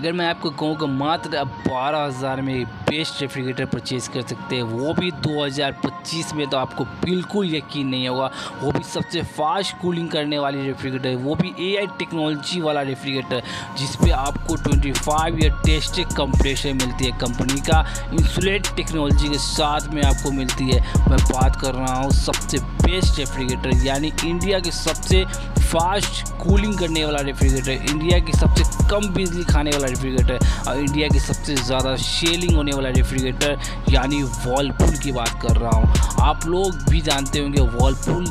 अगर मैं आपको कहूँ कि मात्र अब 12,000 में बेस्ट रेफ्रिजरेटर परचेज़ कर सकते हैं, वो भी 2025 में, तो आपको बिल्कुल यकीन नहीं होगा। वो भी सबसे फास्ट कूलिंग करने वाली रेफ्रिजरेटर, वो भी एआई टेक्नोलॉजी वाला रेफ्रिजरेटर, जिस पे आपको 25 ईयर टेस्टेड कंप्रेसर मिलती है, कंपनी का इंसुलेट टेक्नोलॉजी के साथ में आपको मिलती है। मैं बात कर रहा हूँ सबसे बेस्ट रेफ्रिजरेटर, यानी इंडिया के सबसे फास्ट कूलिंग करने वाला रेफ्रिजरेटर, इंडिया की सबसे कम बिजली खाने वाला रेफ्रिजरेटर और इंडिया की सबसे ज़्यादा सेलिंग होने वाला रेफ्रिजरेटर, यानी वर्लपूल की बात कर रहा हूँ। आप लोग भी जानते होंगे वर्लपूल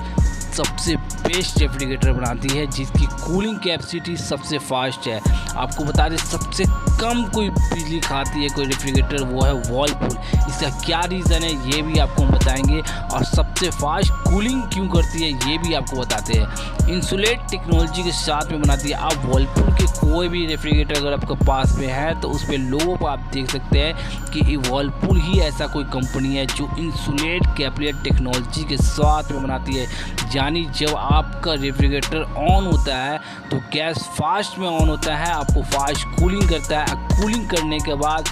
सबसे बेस्ट रेफ्रिजरेटर बनाती है, जिसकी कूलिंग कैपेसिटी सबसे फास्ट है। आपको बता दें सबसे कम कोई बिजली खाती है कोई रेफ्रिजरेटर, वो है वर्लपूल। इसका क्या रीज़न है ये भी आपको हम बताएंगे, और सबसे फास्ट कूलिंग क्यों करती है ये भी आपको बताते हैं। इंसुलेट टेक्नोलॉजी के साथ में बनाती है। आप वर्लपूल के कोई भी रेफ्रिजरेटर अगर आपके पास में है तो उस पर लोगों को आप देख सकते हैं कि वर्लपूल ही ऐसा कोई कंपनी है जो इंसुलेट कैपिलरी टेक्नोलॉजी के साथ में बनाती है। यानी जब आपका रेफ्रिजरेटर ऑन होता है तो गैस फास्ट में ऑन होता है, आपको फास्ट कूलिंग करता है। कूलिंग करने के बाद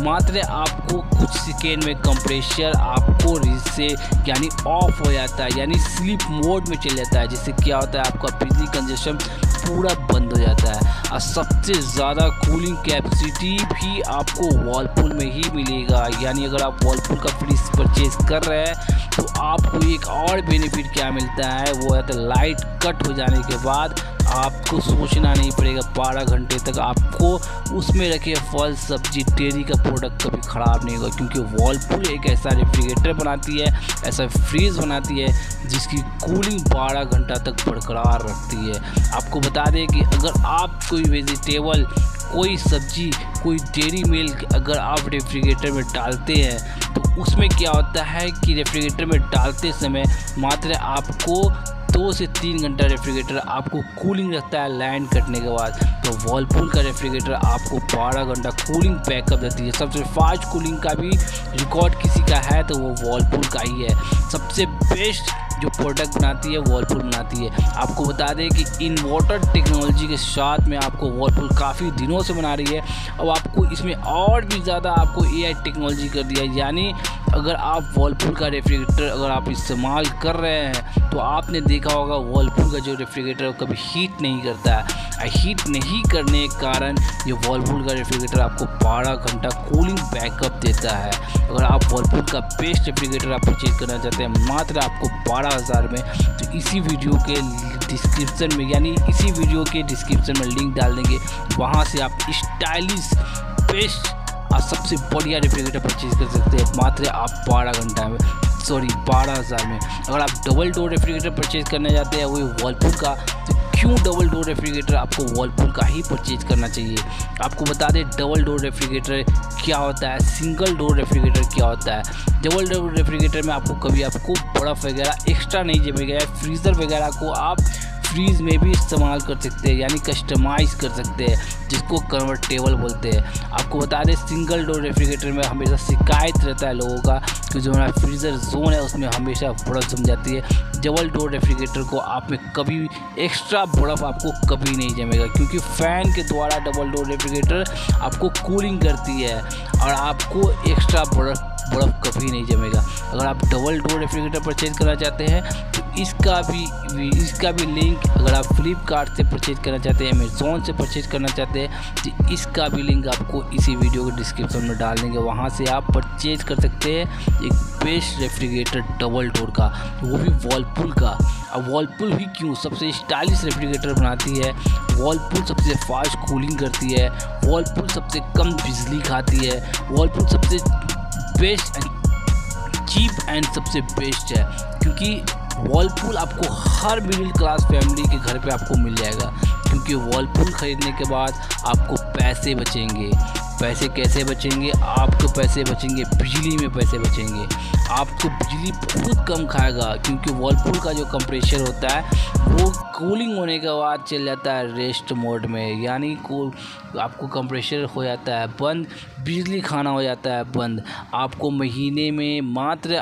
मात्र आपको कुछ सेकेंड में कंप्रेसर आपको से यानी ऑफ हो जाता है, यानी स्लीप मोड में चल जाता है, जिससे क्या होता है आपका बिजली कंजप्शन पूरा बंद हो जाता है। और सबसे ज़्यादा कूलिंग कैपेसिटी भी आपको वर्लपूल में ही मिलेगा। यानी अगर आप वर्लपूल का फ्रिज परचेज कर रहे हैं तो आपको एक और बेनिफिट क्या मिलता है, वो है तो लाइट कट हो जाने के बाद आपको सोचना नहीं पड़ेगा 12 घंटे तक, आपको उसमें रखे फल सब्जी डेयरी का प्रोडक्ट कभी ख़राब नहीं होगा, क्योंकि वर्लपूल एक ऐसा रेफ्रिजरेटर बनाती है, ऐसा फ्रीज बनाती है जिसकी कूलिंग 12 घंटा तक बरकरार रखती है। आपको बता दें कि अगर आप कोई वेजिटेबल, कोई सब्जी, कोई डेयरी मिल्क अगर आप रेफ्रिजरेटर में डालते हैं तो उसमें क्या होता है कि रेफ्रिजरेटर में डालते समय मात्र आपको 2 से 3 घंटा रेफ्रिजरेटर आपको कूलिंग रखता है लाइन कटने के बाद। तो वर्लपूल का रेफ्रिजरेटर आपको 12 घंटा कूलिंग बैकअप देती है। सबसे फास्ट कूलिंग का भी रिकॉर्ड किसी का है तो वो वर्लपूल का ही है। सबसे बेस्ट जो प्रोडक्ट बनाती है वर्लपूल बनाती है। आपको बता दें कि इन्वर्टर टेक्नोलॉजी के साथ में आपको वर्लपूल काफ़ी दिनों से बना रही है। अब आपको इसमें और भी ज़्यादा आपको एआई टेक्नोलॉजी कर दिया है। यानी अगर आप वर्लपूल का रेफ्रिजरेटर अगर आप इस्तेमाल कर रहे हैं तो आपने देखा होगा वर्लपूल का जो रेफ्रिजरेटर कभी हीट नहीं करता है। हीट नहीं करने के कारण ये वर्लपूल का रेफ्रिजरेटर आपको 12 घंटा कूलिंग बैकअप देता है। अगर आप वर्लपूल का बेस्ट रेफ्रिजरेटर आप परचेज करना चाहते हैं मात्र आपको 12,000 में, तो इसी वीडियो के डिस्क्रिप्शन में, यानी इसी वीडियो के डिस्क्रिप्शन में लिंक डाल देंगे, वहाँ से आप स्टाइलिश बेस्ट और सबसे बढ़िया रेफ्रिजरेटर परचेज कर सकते हैं मात्र आप 12,000 में। अगर आप डबल डोर रेफ्रिजरेटर परचेज करना चाहते हैं वही वर्लपूल का, तो क्यों डबल डोर रेफ्रिजरेटर आपको वर्लपूल का ही परचेज करना चाहिए। आपको बता दें डबल डोर रेफ्रिजरेटर क्या होता है, सिंगल डोर रेफ्रिजरेटर क्या होता है। डबल डोर रेफ्रिजरेटर में आपको बर्फ़ वगैरह एक्स्ट्रा नहीं जमेगा, फ्रीज़र वगैरह को आप फ्रीज में भी इस्तेमाल कर सकते हैं, यानी कस्टमाइज़ कर सकते हैं, जिसको कन्वर्टेबल बोलते हैं। आपको बता दें सिंगल डोर रेफ्रिजरेटर में हमेशा शिकायत रहता है लोगों का कि जो हमारा फ्रीज़र जोन है उसमें हमेशा बर्फ़ जम जाती है। डबल डोर रेफ्रिजरेटर को आप में कभी एक्स्ट्रा बर्फ़ आपको कभी नहीं जमेगा, क्योंकि फ़ैन के द्वारा डबल डोर रेफ्रिजरेटर आपको कूलिंग करती है और आपको एक्स्ट्रा बर्फ़ कभी नहीं जमेगा। अगर आप डबल डोर रेफ्रिजरेटर परचेज करना चाहते हैं तो इसका भी लिंक, अगर आप फ्लिपकार्ट से परचेज करना चाहते हैं, अमेज़ॉन से परचेज करना चाहते हैं, तो इसका भी लिंक आपको इसी वीडियो के डिस्क्रिप्शन में डाल देंगे। वहाँ से आप परचेज कर सकते हैं एक बेस्ट रेफ्रिजरेटर डबल डोर का, वो भी वर्लपूल का। अब वर्लपूल ही क्यों सबसे स्टाइलिश रेफ्रिजरेटर बनाती है, वर्लपूल सबसे फास्ट कूलिंग करती है, वर्लपूल सबसे कम बिजली खाती है, वर्लपूल सबसे बेस्ट एंड चीप एंड सबसे बेस्ट है, क्योंकि वर्लपूल आपको हर मिडिल क्लास फैमिली के घर पे आपको मिल जाएगा। क्योंकि वर्लपूल ख़रीदने के बाद आपको पैसे बचेंगे। पैसे कैसे बचेंगे? आपको पैसे बचेंगे, बिजली में पैसे बचेंगे। आपको बिजली बहुत कम खाएगा, क्योंकि वर्लपूल का जो कंप्रेसर होता है वो कूलिंग होने के बाद चल जाता है रेस्ट मोड में, यानी आपको कंप्रेसर हो जाता है बंद, बिजली खाना हो जाता है बंद। आपको महीने में मात्र